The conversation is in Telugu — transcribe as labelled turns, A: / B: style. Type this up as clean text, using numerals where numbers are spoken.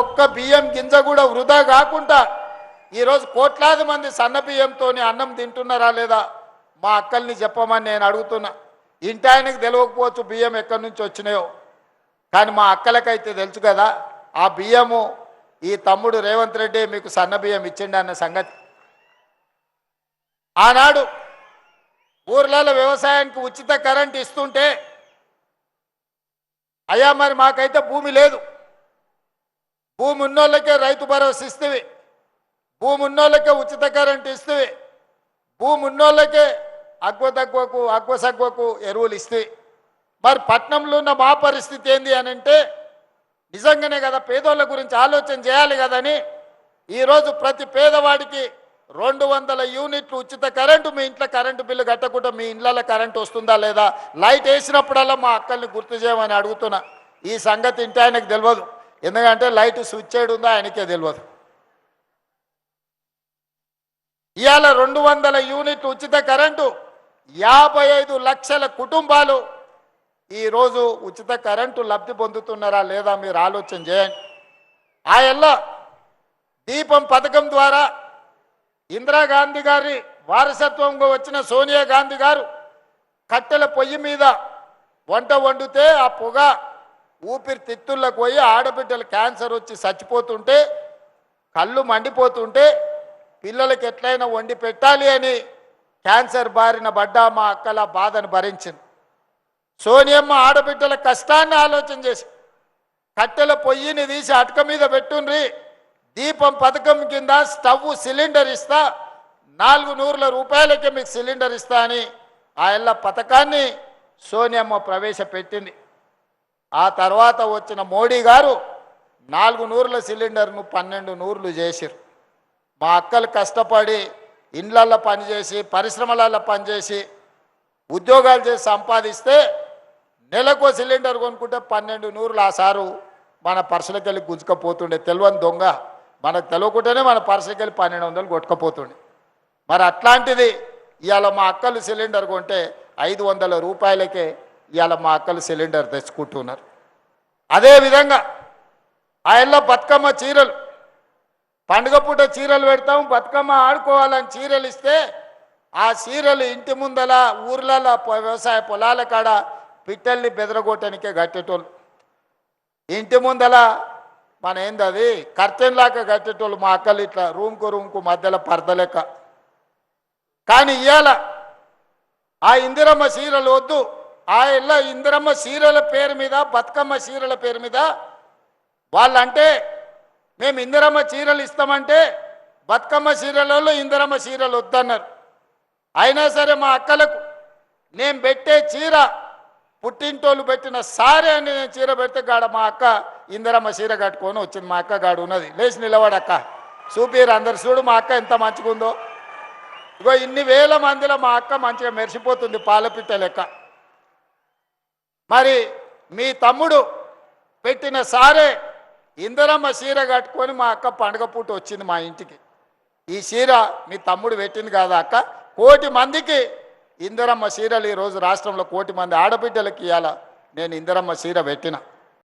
A: ఒక్క బియ్యం గింజ కూడా వృధా కాకుండా ఈరోజు కోట్లాది మంది సన్న బియ్యంతో అన్నం తింటున్నారా లేదా మా అక్కల్ని చెప్పమని నేను అడుగుతున్నా. ఇంటి ఆయనకు తెలియకపోవచ్చు బియ్యం ఎక్కడి నుంచి వచ్చినాయో, కానీ మా అక్కలకైతే తెలుసు కదా ఆ బియ్యము ఈ తమ్ముడు రేవంత్ రెడ్డి మీకు సన్న బియ్యం ఇచ్చిండు అన్న సంగతి. ఆనాడు ఊర్లలో వ్యవసాయానికి ఉచిత కరెంట్ ఇస్తుంటే అయ్యా మరి మాకైతే భూమి లేదు, భూమి ఉన్నోళ్ళకే రైతు భరోసా ఇస్తేవి, భూమి ఉన్నోళ్ళకే ఉచిత కరెంట్ ఇస్తేవి, భూమి ఉన్నోళ్ళకే అగ్వ సగ్వకు ఎరువులు ఇస్తేవి. మరి పట్నంలో ఉన్న మా పరిస్థితి ఏంది అని అంటే నిజంగానే కదా పేదోళ్ళ గురించి ఆలోచన చేయాలి కదని ఈరోజు ప్రతి పేదవాడికి 200 యూనిట్లు ఉచిత కరెంటు, మీ ఇంట్లో కరెంటు బిల్లు కట్టకుండా మీ ఇళ్ళలో కరెంటు వస్తుందా లేదా, లైట్ వేసినప్పుడల్లా మా అక్కల్ని గుర్తు చేయమని అడుగుతున్నా. ఈ సంగతి ఇంటి ఆయనకు తెలియదు, ఎందుకంటే లైట్ స్విచ్ చేయడం ఉందో ఆయనకే తెలియదు. ఇవాళ 200 యూనిట్లు ఉచిత కరెంటు 55 లక్షల కుటుంబాలు ఈరోజు ఉచిత కరెంటు లబ్ధి పొందుతున్నారా లేదా మీరు ఆలోచన చేయండి. ఆ ఎల్ల దీపం పథకం ద్వారా ఇందిరాగాంధీ గారి వారసత్వంగా వచ్చిన సోనియా గాంధీ గారు కట్టెల పొయ్యి మీద వంట వండితే ఆ పొగ ఊపిరితిత్తుల్లోకి పోయి ఆడబిడ్డలు క్యాన్సర్ వచ్చి చచ్చిపోతుంటే, కళ్ళు మండిపోతుంటే పిల్లలకి ఎట్లయినా వండి పెట్టాలి అని క్యాన్సర్ బారిన పడ్డా మా అక్కల బాధను భరించింది. సోనియమ్మ ఆడబిడ్డల కష్టాన్ని ఆలోచన చేసి కట్టెల పొయ్యిని తీసి అటక మీద పెట్టుండ్రి, దీపం పథకం కింద స్టవ్ సిలిండర్ ఇస్తా, 400 రూపాయలకే మీకు సిలిండర్ ఇస్తా అని ఆ ఎల్ల పథకాన్ని సోనియమ్మ ప్రవేశపెట్టింది. ఆ తర్వాత వచ్చిన మోడీ గారు 400 సిలిండర్ను 1200 చేసిరు. మా అక్కలు కష్టపడి ఇండ్లల్లో పనిచేసి పరిశ్రమలలో పనిచేసి ఉద్యోగాలు చేసి సంపాదిస్తే నెలకు సిలిండర్ కొనుక్కుంటే 1200 ఆ సారు మన పర్సులకి వెళ్ళి గుంజుకపోతుండే. తెలియని దొంగ మనకు తెలియకుండానే మన పర్సులకి వెళ్ళి 1200 కొట్టుకపోతుండే. మరి అట్లాంటిది ఇవాళ మా అక్కలు సిలిండర్ కొంటే 500 రూపాయలకే ఇవాళ మా అక్కలు సిలిండర్ తెచ్చుకుంటున్నారు. అదేవిధంగా ఆ ఎల్ల బతుకమ్మ చీరలు, పండుగ పూట చీరలు పెడతాం, బతుకమ్మ ఆడుకోవాలని చీరలు ఇస్తే ఆ చీరలు ఇంటి ముందల ఊర్లలో వ్యవసాయ పొలాల కాడ పిట్టల్ని బెదరగొట్టడానికే కట్టేటోళ్ళు. ఇంటి ముందల మన ఏంది అది కర్టెన్ లాగా కట్టేటోళ్ళు మా అక్కలు, ఇట్లా రూమ్కు మధ్యలో పరద లెక్క. కానీ ఇవాళ ఆ ఇందిరమ్మ చీరలు వద్దు, ఆ ఇళ్ళ ఇందిరమ్మ చీరల పేరు మీద బతుకమ్మ చీరల పేరు మీద వాళ్ళంటే మేము ఇందిరమ్మ చీరలు ఇస్తామంటే బతుకమ్మ చీరలలో ఇందిరమ్మ చీరలు వద్దన్నారు. అయినా సరే మా అక్కలకు నేను పెట్టే చీర పుట్టింటోళ్ళు పెట్టిన సారే అని నేను చీర పెడితే గాడ మా అక్క ఇందిరమ్మ చీర కట్టుకొని వచ్చింది. మా అక్క గాడు ఉన్నది, లేచి నిలబడక్క చూపిరు అందరు, చూడు మా అక్క ఎంత మంచిగా ఉందో. ఇగో ఇన్ని వేల మందిలో మా అక్క మంచిగా మెరిసిపోతుంది పాలపిట్ట లెక్క. మరి మీ తమ్ముడు పెట్టిన సారే ఇందిరమ్మ చీర కట్టుకొని మా అక్క పండుగ పూట వచ్చింది మా ఇంటికి. ఈ చీర మీ తమ్ముడు పెట్టింది కాదా అక్క? 1,00,00,000 మందికి ఇందిరమ్మ చీరలు ఈరోజు రాష్ట్రంలో 1,00,00,000 మంది ఆడబిడ్డలకి ఇవ్వాల నేను ఇందిరమ్మ చీర పెట్టిన.